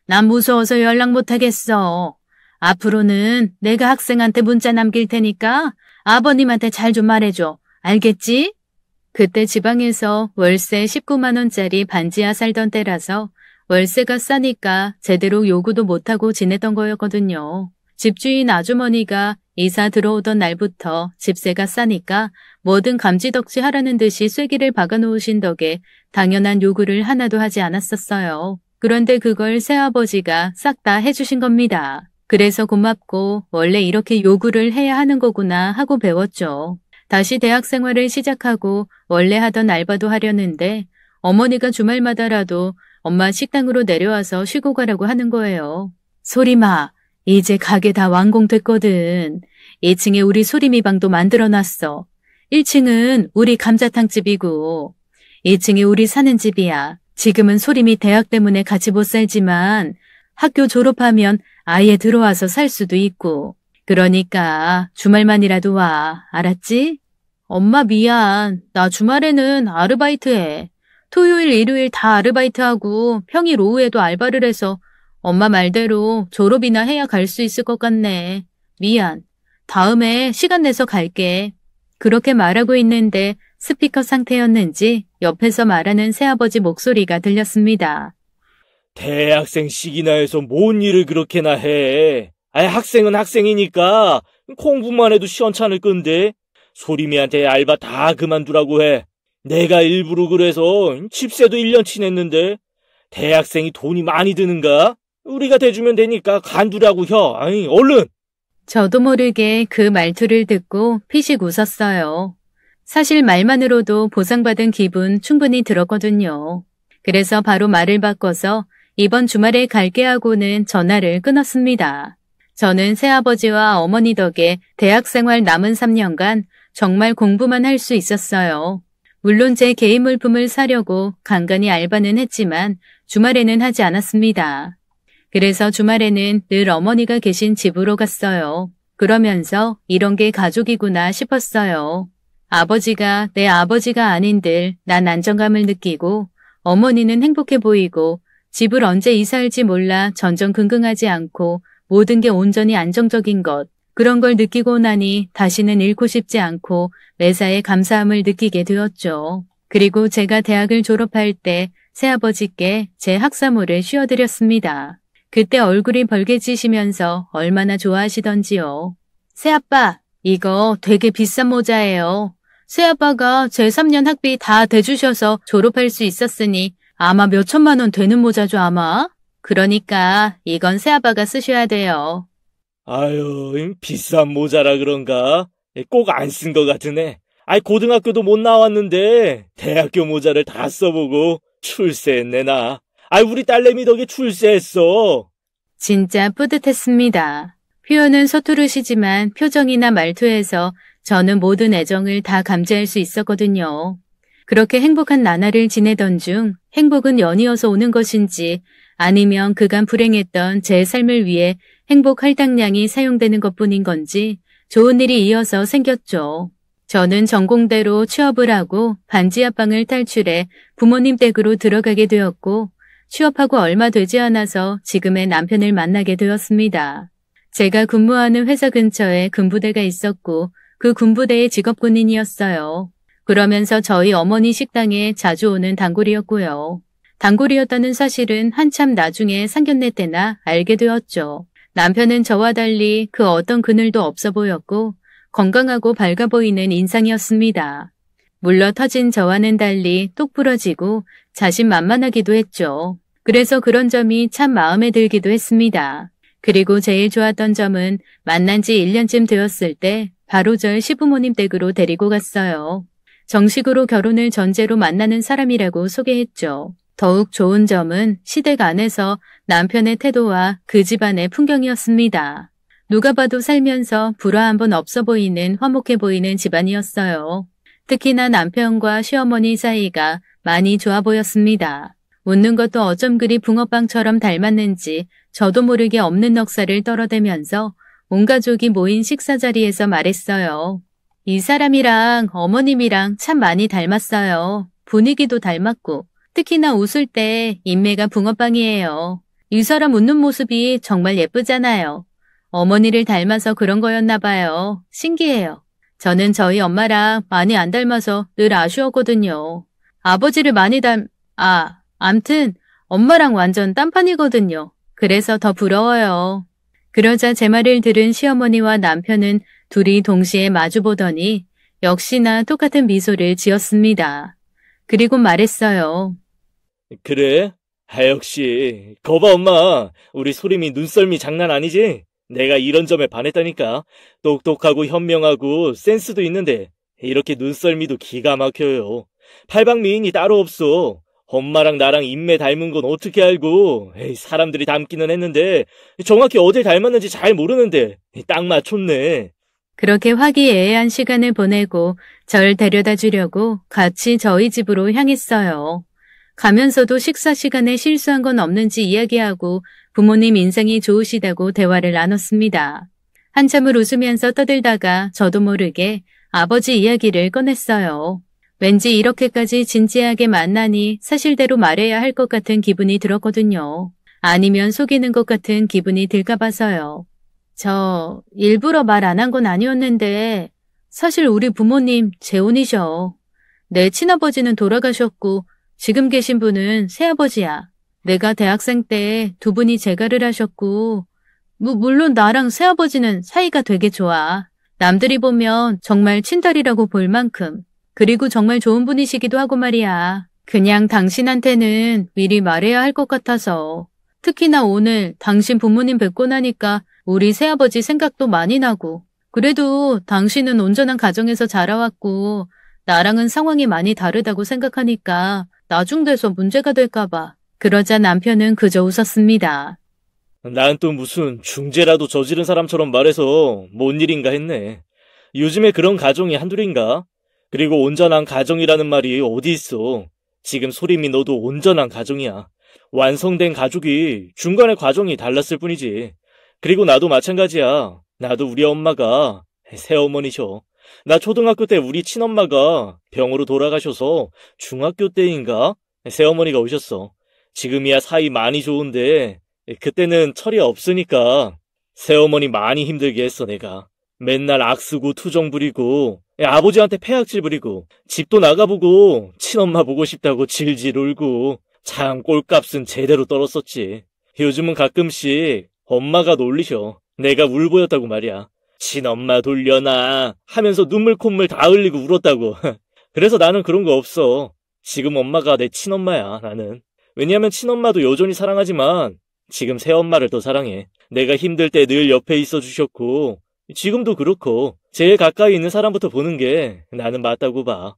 난 무서워서 연락 못하겠어. 앞으로는 내가 학생한테 문자 남길 테니까 아버님한테 잘 좀 말해줘. 알겠지? 그때 지방에서 월세 19만 원짜리 반지하 살던 때라서 월세가 싸니까 제대로 요구도 못하고 지내던 거였거든요. 집주인 아주머니가 이사 들어오던 날부터 집세가 싸니까 뭐든 감지덕지 하라는 듯이 쐐기를 박아놓으신 덕에 당연한 요구를 하나도 하지 않았었어요. 그런데 그걸 새아버지가 싹 다 해주신 겁니다. 그래서 고맙고 원래 이렇게 요구를 해야 하는 거구나 하고 배웠죠. 다시 대학 생활을 시작하고 원래 하던 알바도 하려는데 어머니가 주말마다라도 엄마 식당으로 내려와서 쉬고 가라고 하는 거예요. 소림아, 이제 가게 다 완공됐거든. 2층에 우리 소림이 방도 만들어놨어. 1층은 우리 감자탕집이고 2층이 우리 사는 집이야. 지금은 소림이 대학 때문에 같이 못 살지만 학교 졸업하면 아예 들어와서 살 수도 있고. 그러니까 주말만이라도 와. 알았지? 엄마 미안. 나 주말에는 아르바이트 해. 토요일, 일요일 다 아르바이트하고 평일 오후에도 알바를 해서 엄마 말대로 졸업이나 해야 갈 수 있을 것 같네. 미안. 다음에 시간 내서 갈게. 그렇게 말하고 있는데 스피커 상태였는지 옆에서 말하는 새아버지 목소리가 들렸습니다. 대학생식이나 해서 뭔 일을 그렇게나 해. 아니 학생은 학생이니까 공부만 해도 시원찮을 건데 소림이한테 알바 다 그만두라고 해. 내가 일부러 그래서 집세도 1년치 냈는데 대학생이 돈이 많이 드는가? 우리가 대주면 되니까 간두라고 혀. 아니 얼른. 저도 모르게 그 말투를 듣고 피식 웃었어요. 사실 말만으로도 보상받은 기분 충분히 들었거든요. 그래서 바로 말을 바꿔서 이번 주말에 갈게 하고는 전화를 끊었습니다. 저는 새아버지와 어머니 덕에 대학생활 남은 3년간 정말 공부만 할 수 있었어요. 물론 제 개인 물품을 사려고 간간히 알바는 했지만 주말에는 하지 않았습니다. 그래서 주말에는 늘 어머니가 계신 집으로 갔어요. 그러면서 이런 게 가족이구나 싶었어요. 아버지가 내 아버지가 아닌들 난 안정감을 느끼고 어머니는 행복해 보이고 집을 언제 이사할지 몰라 전전긍긍하지 않고 모든 게 온전히 안정적인 것, 그런 걸 느끼고 나니 다시는 잃고 싶지 않고 매사에 감사함을 느끼게 되었죠. 그리고 제가 대학을 졸업할 때 새아버지께 제 학사모를 씌워드렸습니다. 그때 얼굴이 벌개지시면서 얼마나 좋아하시던지요. 새아빠, 이거 되게 비싼 모자예요. 새아빠가 제 3년 학비 다 대주셔서 졸업할 수 있었으니 아마 몇 천만 원 되는 모자죠 아마? 그러니까 이건 새아빠가 쓰셔야 돼요. 아유, 비싼 모자라 그런가? 꼭 안 쓴 것 같으네. 아이, 고등학교도 못 나왔는데 대학교 모자를 다 써보고 출세했네, 나. 아이, 우리 딸내미 덕에 출세했어. 진짜 뿌듯했습니다. 표현은 서투르시지만 표정이나 말투에서 저는 모든 애정을 다 감지할 수 있었거든요. 그렇게 행복한 나날을 지내던 중 행복은 연이어서 오는 것인지 아니면 그간 불행했던 제 삶을 위해 행복 할당량이 사용되는 것뿐인 건지 좋은 일이 이어서 생겼죠. 저는 전공대로 취업을 하고 반지하방을 탈출해 부모님 댁으로 들어가게 되었고 취업하고 얼마 되지 않아서 지금의 남편을 만나게 되었습니다. 제가 근무하는 회사 근처에 군부대가 있었고 그 군부대의 직업군인이었어요. 그러면서 저희 어머니 식당에 자주 오는 단골이었고요. 단골이었다는 사실은 한참 나중에 상견례 때나 알게 되었죠. 남편은 저와 달리 그 어떤 그늘도 없어 보였고 건강하고 밝아 보이는 인상이었습니다. 물러 터진 저와는 달리 똑 부러지고 자신만만하기도 했죠. 그래서 그런 점이 참 마음에 들기도 했습니다. 그리고 제일 좋았던 점은 만난 지 1년쯤 되었을 때 바로 절 시부모님 댁으로 데리고 갔어요. 정식으로 결혼을 전제로 만나는 사람이라고 소개했죠. 더욱 좋은 점은 시댁 안에서 남편의 태도와 그 집안의 풍경이었습니다. 누가 봐도 살면서 불화 한 번 없어 보이는 화목해 보이는 집안이었어요. 특히나 남편과 시어머니 사이가 많이 좋아 보였습니다. 웃는 것도 어쩜 그리 붕어빵처럼 닮았는지 저도 모르게 없는 넋살을 떨어대면서 온 가족이 모인 식사 자리에서 말했어요. 이 사람이랑 어머님이랑 참 많이 닮았어요. 분위기도 닮았고 특히나 웃을 때 인매가 붕어빵이에요. 이 사람 웃는 모습이 정말 예쁘잖아요. 어머니를 닮아서 그런 거였나 봐요. 신기해요. 저는 저희 엄마랑 많이 안 닮아서 늘 아쉬웠거든요. 아버지를 많이 암튼 엄마랑 완전 딴판이거든요. 그래서 더 부러워요. 그러자 제 말을 들은 시어머니와 남편은 둘이 동시에 마주보더니 역시나 똑같은 미소를 지었습니다. 그리고 말했어요. 그래? 역시. 거봐 엄마. 우리 소림이 눈썰미 장난 아니지? 내가 이런 점에 반했다니까. 똑똑하고 현명하고 센스도 있는데 이렇게 눈썰미도 기가 막혀요. 팔방미인이 따로 없어. 엄마랑 나랑 인매 닮은 건 어떻게 알고. 사람들이 닮기는 했는데 정확히 어딜 닮았는지 잘 모르는데 딱 맞췄네. 그렇게 화기애애한 시간을 보내고 절 데려다 주려고 같이 저희 집으로 향했어요. 가면서도 식사 시간에 실수한 건 없는지 이야기하고 부모님 인상이 좋으시다고 대화를 나눴습니다. 한참을 웃으면서 떠들다가 저도 모르게 아버지 이야기를 꺼냈어요. 왠지 이렇게까지 진지하게 만나니 사실대로 말해야 할 것 같은 기분이 들었거든요. 아니면 속이는 것 같은 기분이 들까 봐서요. 저 일부러 말 안 한 건 아니었는데 사실 우리 부모님 재혼이셔. 내 친아버지는 돌아가셨고 지금 계신 분은 새아버지야. 내가 대학생 때 두 분이 재가를 하셨고 물론 나랑 새아버지는 사이가 되게 좋아. 남들이 보면 정말 친딸이라고 볼 만큼. 그리고 정말 좋은 분이시기도 하고 말이야. 그냥 당신한테는 미리 말해야 할 것 같아서. 특히나 오늘 당신 부모님 뵙고 나니까 우리 새아버지 생각도 많이 나고. 그래도 당신은 온전한 가정에서 자라왔고 나랑은 상황이 많이 다르다고 생각하니까 나중돼서 문제가 될까 봐. 그러자 남편은 그저 웃었습니다. 난 또 무슨 중죄라도 저지른 사람처럼 말해서 뭔 일인가 했네. 요즘에 그런 가정이 한둘인가? 그리고 온전한 가정이라는 말이 어디 있어. 지금 소림이 너도 온전한 가정이야. 완성된 가족이 중간에 과정이 달랐을 뿐이지. 그리고 나도 마찬가지야. 나도 우리 엄마가 새어머니셔. 나 초등학교 때 우리 친엄마가 병으로 돌아가셔서 중학교 때인가 새어머니가 오셨어. 지금이야 사이 많이 좋은데 그때는 철이 없으니까 새어머니 많이 힘들게 했어 내가. 맨날 악쓰고 투정 부리고 아버지한테 폐악질 부리고 집도 나가보고 친엄마 보고 싶다고 질질 울고 참 꼴값은 제대로 떨었었지. 요즘은 가끔씩 엄마가 놀리셔. 내가 울보였다고 말이야. 친엄마 돌려놔 하면서 눈물 콧물 다 흘리고 울었다고. 그래서 나는 그런 거 없어. 지금 엄마가 내 친엄마야 나는. 왜냐면 친엄마도 여전히 사랑하지만 지금 새엄마를 더 사랑해. 내가 힘들 때 늘 옆에 있어 주셨고 지금도 그렇고 제일 가까이 있는 사람부터 보는 게 나는 맞다고 봐.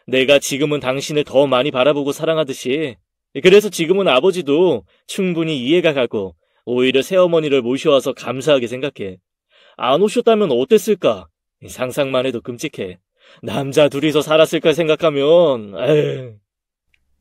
내가 지금은 당신을 더 많이 바라보고 사랑하듯이 그래서 지금은 아버지도 충분히 이해가 가고 오히려 새어머니를 모셔와서 감사하게 생각해. 안 오셨다면 어땠을까? 상상만 해도 끔찍해. 남자 둘이서 살았을까 생각하면 에휴.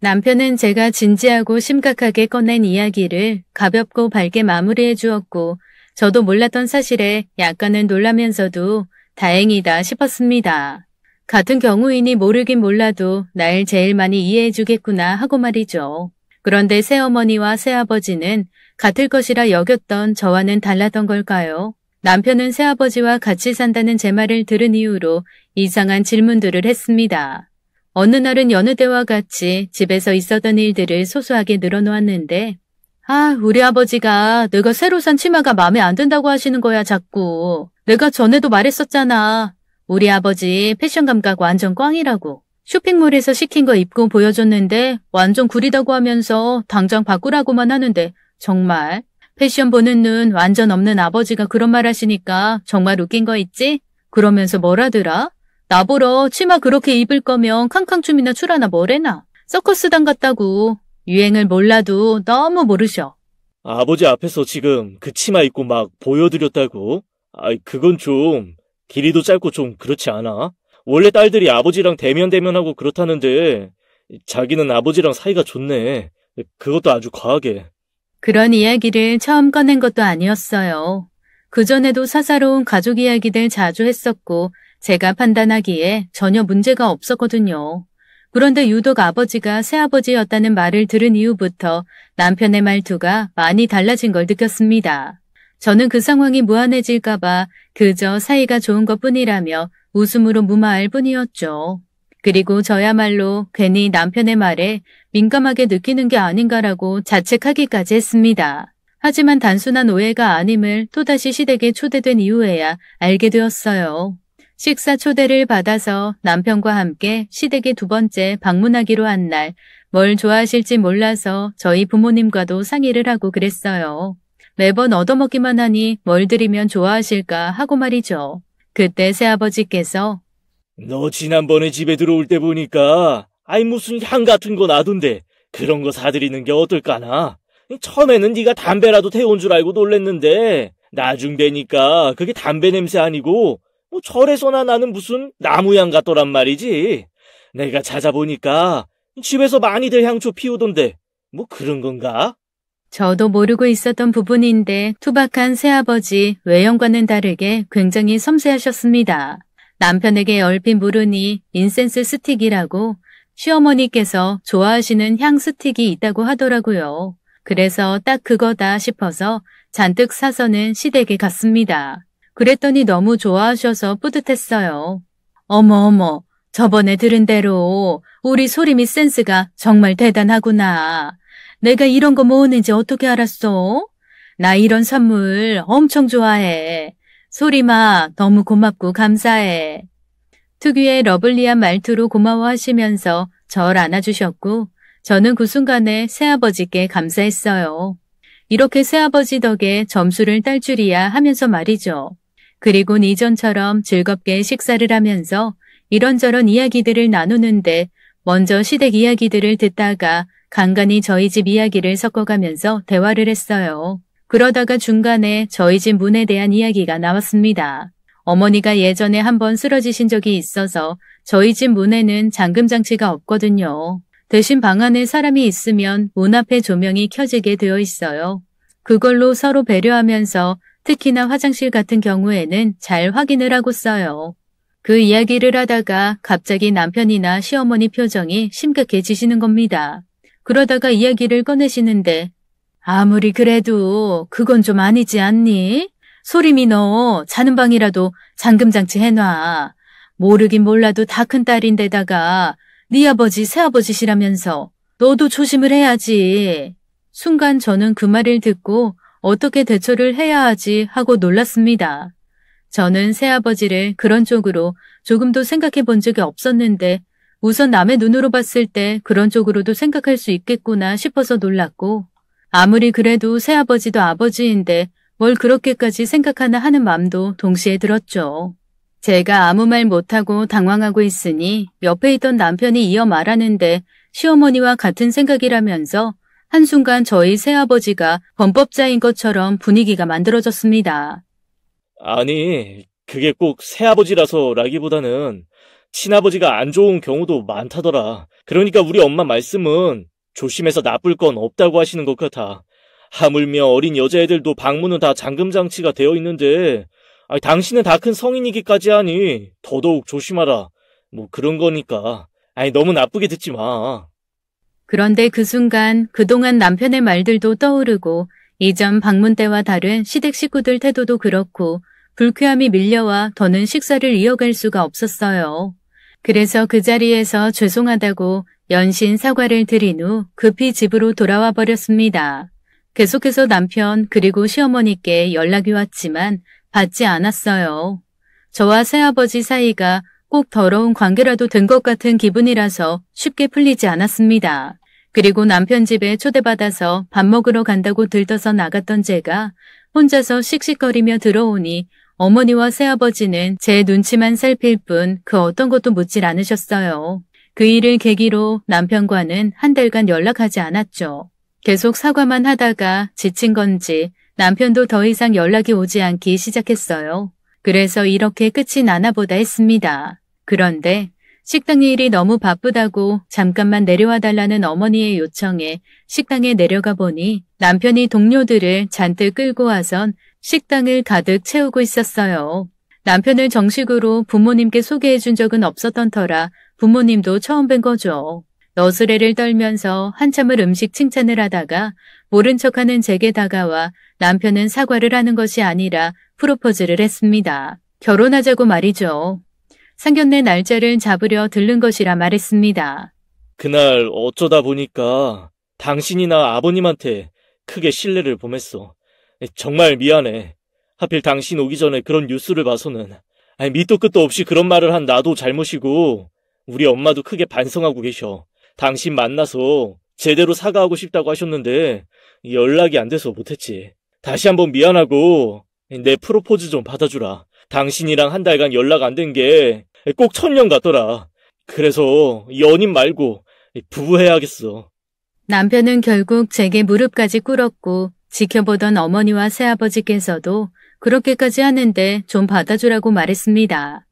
남편은 제가 진지하고 심각하게 꺼낸 이야기를 가볍고 밝게 마무리해 주었고 저도 몰랐던 사실에 약간은 놀라면서도 다행이다 싶었습니다. 같은 경우이니 모르긴 몰라도 날 제일 많이 이해해 주겠구나 하고 말이죠. 그런데 새어머니와 새아버지는 같을 것이라 여겼던 저와는 달랐던 걸까요? 남편은 새아버지와 같이 산다는 제 말을 들은 이후로 이상한 질문들을 했습니다. 어느 날은 여느 때와 같이 집에서 있었던 일들을 소소하게 늘어놓았는데, 우리 아버지가 내가 새로 산 치마가 마음에 안 든다고 하시는 거야, 자꾸. 내가 전에도 말했었잖아. 우리 아버지 패션 감각 완전 꽝이라고. 쇼핑몰에서 시킨 거 입고 보여줬는데 완전 구리다고 하면서 당장 바꾸라고만 하는데 정말 패션 보는 눈 완전 없는 아버지가 그런 말 하시니까 정말 웃긴 거 있지? 그러면서 뭐라더라? 나보러 치마 그렇게 입을 거면 캉캉춤이나 추라나 뭐래나. 서커스단 같다고. 유행을 몰라도 너무 모르셔. 아버지 앞에서 지금 그 치마 입고 막 보여드렸다고? 그건 좀 길이도 짧고 좀 그렇지 않아? 원래 딸들이 아버지랑 대면하고 그렇다는데 자기는 아버지랑 사이가 좋네. 그것도 아주 과하게. 그런 이야기를 처음 꺼낸 것도 아니었어요. 그전에도 사사로운 가족 이야기들 자주 했었고 제가 판단하기에 전혀 문제가 없었거든요. 그런데 유독 아버지가 새아버지였다는 말을 들은 이후부터 남편의 말투가 많이 달라진 걸 느꼈습니다. 저는 그 상황이 무한해질까봐 그저 사이가 좋은 것뿐이라며 웃음으로 무마할 뿐이었죠. 그리고 저야말로 괜히 남편의 말에 민감하게 느끼는 게 아닌가라고 자책하기까지 했습니다. 하지만 단순한 오해가 아님을 또다시 시댁에 초대된 이후에야 알게 되었어요. 식사 초대를 받아서 남편과 함께 시댁에 2번째 방문하기로 한 날, 뭘 좋아하실지 몰라서 저희 부모님과도 상의를 하고 그랬어요. 매번 얻어먹기만 하니 뭘 드리면 좋아하실까 하고 말이죠. 그때 새아버지께서 너 지난번에 집에 들어올 때 보니까 무슨 향 같은 거 놔둔데 그런 거 사드리는 게 어떨까나? 처음에는 네가 담배라도 태운 줄 알고 놀랬는데 나중 되니까 그게 담배 냄새 아니고 절에서나 나는 무슨 나무향 같더란 말이지. 내가 찾아보니까 집에서 많이들 향초 피우던데 그런 건가? 저도 모르고 있었던 부분인데 투박한 새아버지 외형과는 다르게 굉장히 섬세하셨습니다. 남편에게 얼핏 물으니 인센스 스틱이라고 시어머니께서 좋아하시는 향 스틱이 있다고 하더라고요. 그래서 딱 그거다 싶어서 잔뜩 사서는 시댁에 갔습니다. 그랬더니 너무 좋아하셔서 뿌듯했어요. 어머, 저번에 들은 대로 우리 소림이 센스가 정말 대단하구나. 내가 이런 거 모으는지 어떻게 알았어? 나 이런 선물 엄청 좋아해. 소림아, 너무 고맙고 감사해. 특유의 러블리한 말투로 고마워하시면서 절 안아주셨고 저는 그 순간에 새아버지께 감사했어요. 이렇게 새아버지 덕에 점수를 딸 줄이야 하면서 말이죠. 그리곤 이전처럼 즐겁게 식사를 하면서 이런저런 이야기들을 나누는데 먼저 시댁 이야기들을 듣다가 간간히 저희 집 이야기를 섞어가면서 대화를 했어요. 그러다가 중간에 저희 집 문에 대한 이야기가 나왔습니다. 어머니가 예전에 한번 쓰러지신 적이 있어서 저희 집 문에는 잠금장치가 없거든요. 대신 방 안에 사람이 있으면 문 앞에 조명이 켜지게 되어 있어요. 그걸로 서로 배려하면서 특히나 화장실 같은 경우에는 잘 확인을 하고 써요. 그 이야기를 하다가 갑자기 남편이나 시어머니 표정이 심각해지시는 겁니다. 그러다가 이야기를 꺼내시는데 아무리 그래도 그건 좀 아니지 않니? 소림이 너 자는 방이라도 잠금장치 해놔. 모르긴 몰라도 다 큰 딸인데다가 네 아버지 새아버지시라면서 너도 조심을 해야지. 순간 저는 그 말을 듣고 어떻게 대처를 해야 하지 하고 놀랐습니다. 저는 새아버지를 그런 쪽으로 조금도 생각해 본 적이 없었는데 우선 남의 눈으로 봤을 때 그런 쪽으로도 생각할 수 있겠구나 싶어서 놀랐고 아무리 그래도 새아버지도 아버지인데 뭘 그렇게까지 생각하나 하는 마음도 동시에 들었죠. 제가 아무 말 못하고 당황하고 있으니 옆에 있던 남편이 이어 말하는데 시어머니와 같은 생각이라면서 한순간 저희 새아버지가 범법자인 것처럼 분위기가 만들어졌습니다. 아니, 그게 꼭 새아버지라서라기보다는 친아버지가 안 좋은 경우도 많다더라. 그러니까 우리 엄마 말씀은 조심해서 나쁠 건 없다고 하시는 것 같아. 하물며 어린 여자애들도 방문은 다 잠금장치가 되어 있는데 당신은 다 큰 성인이기까지 하니 더더욱 조심하라. 그런 거니까. 너무 나쁘게 듣지 마. 그런데 그 순간 그동안 남편의 말들도 떠오르고 이전 방문 때와 다른 시댁 식구들 태도도 그렇고 불쾌함이 밀려와 더는 식사를 이어갈 수가 없었어요. 그래서 그 자리에서 죄송하다고 연신 사과를 드린 후 급히 집으로 돌아와 버렸습니다. 계속해서 남편 그리고 시어머니께 연락이 왔지만 받지 않았어요. 저와 새아버지 사이가 꼭 더러운 관계라도 된 것 같은 기분이라서 쉽게 풀리지 않았습니다. 그리고 남편 집에 초대받아서 밥 먹으러 간다고 들떠서 나갔던 제가 혼자서 씩씩거리며 들어오니 어머니와 새아버지는 제 눈치만 살필 뿐 그 어떤 것도 묻질 않으셨어요. 그 일을 계기로 남편과는 한 달간 연락하지 않았죠. 계속 사과만 하다가 지친 건지 남편도 더 이상 연락이 오지 않기 시작했어요. 그래서 이렇게 끝이 나나 보다 했습니다. 그런데 식당 일이 너무 바쁘다고 잠깐만 내려와 달라는 어머니의 요청에 식당에 내려가 보니 남편이 동료들을 잔뜩 끌고 와선 식당을 가득 채우고 있었어요. 남편을 정식으로 부모님께 소개해 준 적은 없었던 터라 부모님도 처음 뵌 거죠. 너스레를 떨면서 한참을 음식 칭찬을 하다가 모른 척하는 제게 다가와 남편은 사과를 하는 것이 아니라 프로포즈를 했습니다. 결혼하자고 말이죠. 상견례 날짜를 잡으려 들른 것이라 말했습니다. 그날 어쩌다 보니까 당신이나 아버님한테 크게 신뢰를 범했어. 정말 미안해. 하필 당신 오기 전에 그런 뉴스를 봐서는. 밑도 끝도 없이 그런 말을 한 나도 잘못이고 우리 엄마도 크게 반성하고 계셔. 당신 만나서 제대로 사과하고 싶다고 하셨는데 연락이 안 돼서 못했지. 다시 한번 미안하고 내 프로포즈 좀 받아주라. 당신이랑 한 달간 연락 안 된 게 꼭 천년 같더라. 그래서 연인 말고 부부해야겠어. 남편은 결국 제게 무릎까지 꿇었고 지켜보던 어머니와 새아버지께서도 그렇게까지 하는데 좀 받아주라고 말했습니다.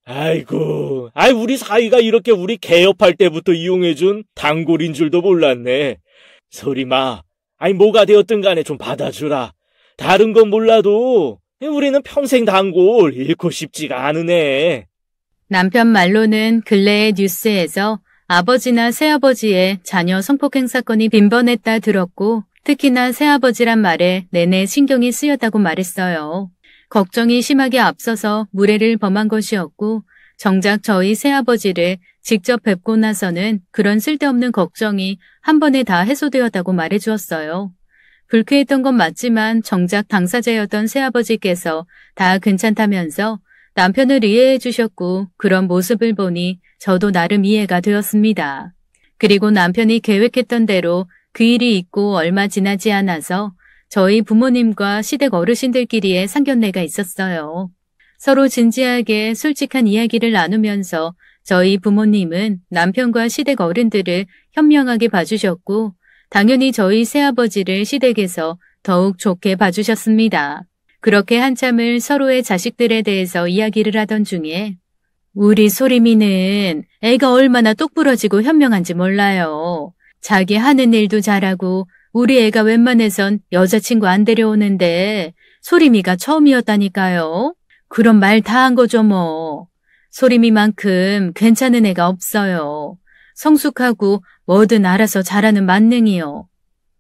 아이고, 우리 사이가 이렇게 우리 개업할 때부터 이용해준 단골인 줄도 몰랐네. 소리마, 뭐가 되었든 간에 좀 받아주라. 다른 건 몰라도 우리는 평생 단골 잃고 싶지가 않으네. 남편 말로는 근래의 뉴스에서 아버지나 새아버지의 자녀 성폭행 사건이 빈번했다 들었고 특히나 새아버지란 말에 내내 신경이 쓰였다고 말했어요. 걱정이 심하게 앞서서 무례를 범한 것이었고 정작 저희 새아버지를 직접 뵙고 나서는 그런 쓸데없는 걱정이 한 번에 다 해소되었다고 말해주었어요. 불쾌했던 건 맞지만 정작 당사자였던 새아버지께서 다 괜찮다면서 남편을 이해해 주셨고 그런 모습을 보니 저도 나름 이해가 되었습니다. 그리고 남편이 계획했던 대로 그 일이 있고 얼마 지나지 않아서 저희 부모님과 시댁 어르신들끼리의 상견례가 있었어요. 서로 진지하게 솔직한 이야기를 나누면서 저희 부모님은 남편과 시댁 어른들을 현명하게 봐주셨고 당연히 저희 새아버지를 시댁에서 더욱 좋게 봐주셨습니다. 그렇게 한참을 서로의 자식들에 대해서 이야기를 하던 중에 우리 소림이는 애가 얼마나 똑부러지고 현명한지 몰라요. 자기 하는 일도 잘하고 우리 애가 웬만해선 여자친구 안 데려오는데 소림이가 처음이었다니까요. 그런 말 다 한 거죠 뭐. 소림이만큼 괜찮은 애가 없어요. 성숙하고 뭐든 알아서 잘하는 만능이요.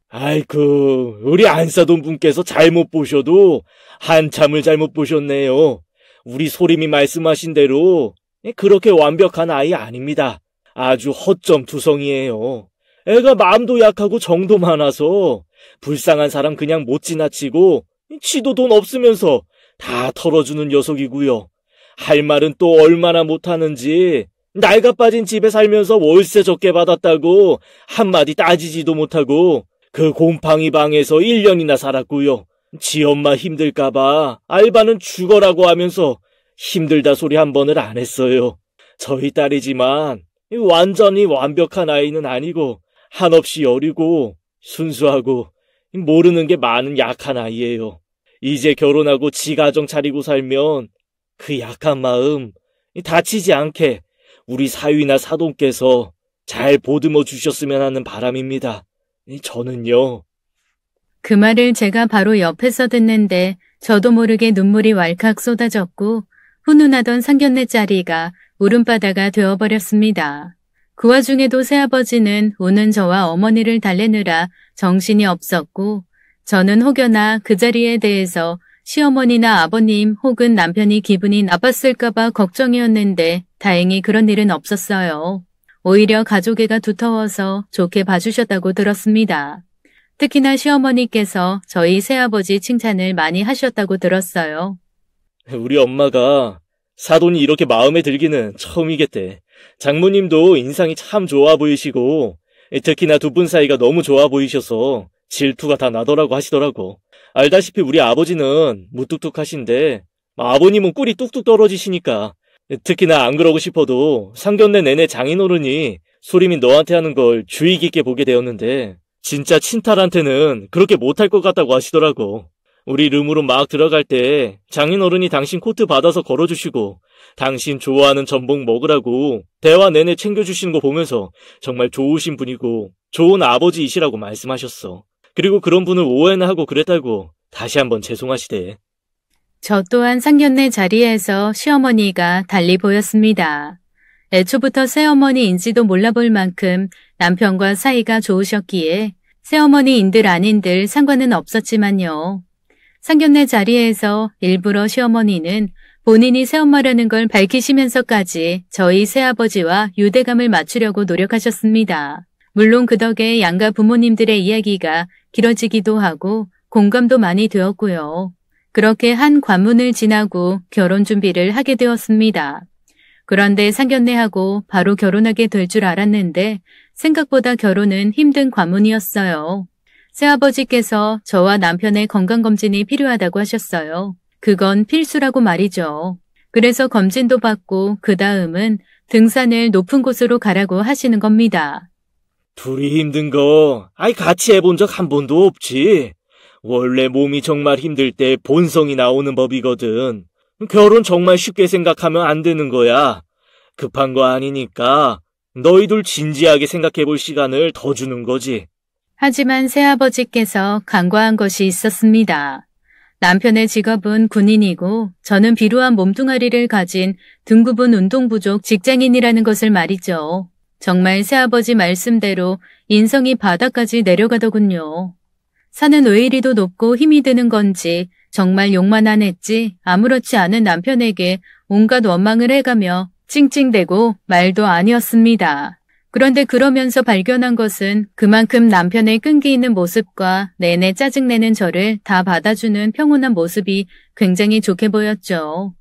아이고, 우리 안사돈 분께서 잘못 보셔도 한참을 잘못 보셨네요. 우리 소림이 말씀하신 대로 그렇게 완벽한 아이 아닙니다. 아주 허점 투성이에요. 애가 마음도 약하고 정도 많아서 불쌍한 사람 그냥 못 지나치고 지도 돈 없으면서 다 털어주는 녀석이고요. 할 말은 또 얼마나 못하는지 낡아 빠진 집에 살면서 월세 적게 받았다고 한마디 따지지도 못하고 그 곰팡이 방에서 1년이나 살았고요. 지 엄마 힘들까봐 알바는 죽어라고 하면서 힘들다 소리 한 번을 안 했어요. 저희 딸이지만 완전히 완벽한 아이는 아니고 한없이 여리고 순수하고 모르는 게 많은 약한 아이예요. 이제 결혼하고 지 가정 차리고 살면 그 약한 마음 다치지 않게 우리 사위나 사돈께서 잘 보듬어 주셨으면 하는 바람입니다. 저는요. 그 말을 제가 바로 옆에서 듣는데 저도 모르게 눈물이 왈칵 쏟아졌고 훈훈하던 상견례 자리가 울음바다가 되어버렸습니다. 그 와중에도 새아버지는 우는 저와 어머니를 달래느라 정신이 없었고 저는 혹여나 그 자리에 대해서 시어머니나 아버님 혹은 남편이 기분이 나빴을까봐 걱정이었는데 다행히 그런 일은 없었어요. 오히려 가족애가 두터워서 좋게 봐주셨다고 들었습니다. 특히나 시어머니께서 저희 새아버지 칭찬을 많이 하셨다고 들었어요. 우리 엄마가 사돈이 이렇게 마음에 들기는 처음이겠대. 장모님도 인상이 참 좋아 보이시고 특히나 두 분 사이가 너무 좋아 보이셔서 질투가 다 나더라고 하시더라고. 알다시피 우리 아버지는 무뚝뚝하신데 아버님은 꿀이 뚝뚝 떨어지시니까 특히나 안 그러고 싶어도 상견례 내내 장인어른이 소림이 너한테 하는 걸 주의 깊게 보게 되었는데 진짜 친딸한테는 그렇게 못할 것 같다고 하시더라고. 우리 룸으로 막 들어갈 때 장인어른이 당신 코트 받아서 걸어주시고 당신 좋아하는 전복 먹으라고 대화 내내 챙겨주시는 거 보면서 정말 좋으신 분이고 좋은 아버지이시라고 말씀하셨어. 그리고 그런 분을 오해나 하고 그랬다고 다시 한번 죄송하시대. 저 또한 상견례 자리에서 시어머니가 달리 보였습니다. 애초부터 새어머니인지도 몰라볼 만큼 남편과 사이가 좋으셨기에 새어머니인들 아닌들 상관은 없었지만요. 상견례 자리에서 일부러 시어머니는 본인이 새엄마라는 걸 밝히시면서까지 저희 새아버지와 유대감을 맞추려고 노력하셨습니다. 물론 그 덕에 양가 부모님들의 이야기가 길어지기도 하고 공감도 많이 되었고요. 그렇게 한 관문을 지나고 결혼 준비를 하게 되었습니다. 그런데 상견례하고 바로 결혼하게 될 줄 알았는데 생각보다 결혼은 힘든 관문이었어요. 새아버지께서 저와 남편의 건강검진이 필요하다고 하셨어요. 그건 필수라고 말이죠. 그래서 검진도 받고 그 다음은 등산을 높은 곳으로 가라고 하시는 겁니다. 둘이 힘든 거 같이 해본 적 한 번도 없지. 원래 몸이 정말 힘들 때 본성이 나오는 법이거든. 결혼 정말 쉽게 생각하면 안 되는 거야. 급한 거 아니니까 너희들 진지하게 생각해 볼 시간을 더 주는 거지. 하지만 새아버지께서 간과한 것이 있었습니다. 남편의 직업은 군인이고 저는 비루한 몸뚱아리를 가진 등급은 운동 부족 직장인이라는 것을 말이죠. 정말 새아버지 말씀대로 인성이 바닥까지 내려가더군요. 산은 왜 이리도 높고 힘이 드는 건지 정말 욕만 안 했지 아무렇지 않은 남편에게 온갖 원망을 해가며 찡찡대고 말도 아니었습니다. 그런데 그러면서 발견한 것은 그만큼 남편의 끈기 있는 모습과 내내 짜증내는 저를 다 받아주는 평온한 모습이 굉장히 좋게 보였죠.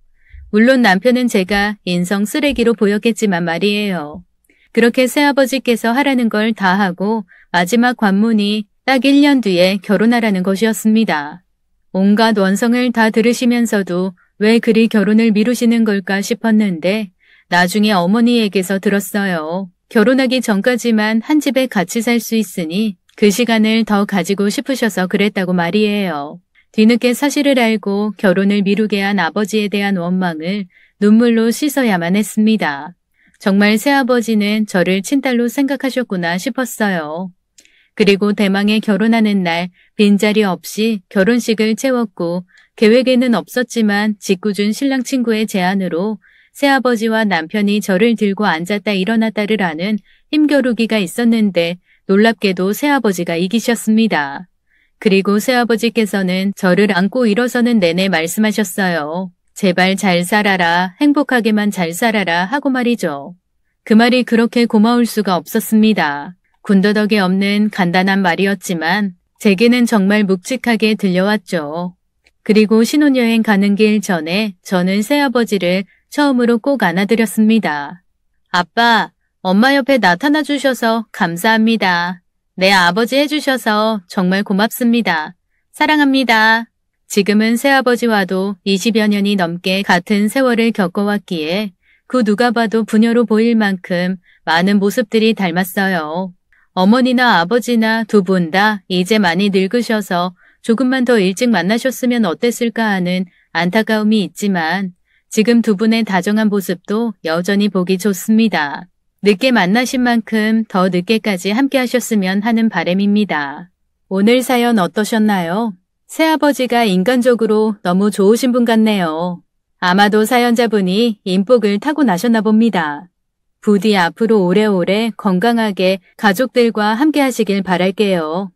물론 남편은 제가 인성 쓰레기로 보였겠지만 말이에요. 그렇게 새아버지께서 하라는 걸 다 하고 마지막 관문이 딱 1년 뒤에 결혼하라는 것이었습니다. 온갖 원성을 다 들으시면서도 왜 그리 결혼을 미루시는 걸까 싶었는데 나중에 어머니에게서 들었어요. 결혼하기 전까지만 한 집에 같이 살 수 있으니 그 시간을 더 가지고 싶으셔서 그랬다고 말이에요. 뒤늦게 사실을 알고 결혼을 미루게 한 아버지에 대한 원망을 눈물로 씻어야만 했습니다. 정말 새아버지는 저를 친딸로 생각하셨구나 싶었어요. 그리고 대망의 결혼하는 날 빈자리 없이 결혼식을 채웠고 계획에는 없었지만 짓궂은 신랑 친구의 제안으로 새아버지와 남편이 저를 들고 앉았다 일어났다를 하는 힘겨루기가 있었는데 놀랍게도 새아버지가 이기셨습니다. 그리고 새아버지께서는 저를 안고 일어서는 내내 말씀하셨어요. 제발 잘 살아라, 행복하게만 잘 살아라 하고 말이죠. 그 말이 그렇게 고마울 수가 없었습니다. 군더더기 없는 간단한 말이었지만 제게는 정말 묵직하게 들려왔죠. 그리고 신혼여행 가는 길 전에 저는 새아버지를 처음으로 꼭 안아드렸습니다. 아빠, 엄마 옆에 나타나 주셔서 감사합니다. 내 아버지 해주셔서 정말 고맙습니다. 사랑합니다. 지금은 새아버지와도 20여 년이 넘게 같은 세월을 겪어왔기에 그 누가 봐도 부녀로 보일 만큼 많은 모습들이 닮았어요. 어머니나 아버지나 두 분 다 이제 많이 늙으셔서 조금만 더 일찍 만나셨으면 어땠을까 하는 안타까움이 있지만 지금 두 분의 다정한 모습도 여전히 보기 좋습니다. 늦게 만나신 만큼 더 늦게까지 함께 하셨으면 하는 바람입니다. 오늘 사연 어떠셨나요? 새아버지가 인간적으로 너무 좋으신 분 같네요. 아마도 사연자분이 인복을 타고나셨나 봅니다. 부디 앞으로 오래오래 건강하게 가족들과 함께 하시길 바랄게요.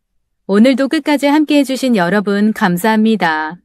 오늘도 끝까지 함께 해주신 여러분 감사합니다.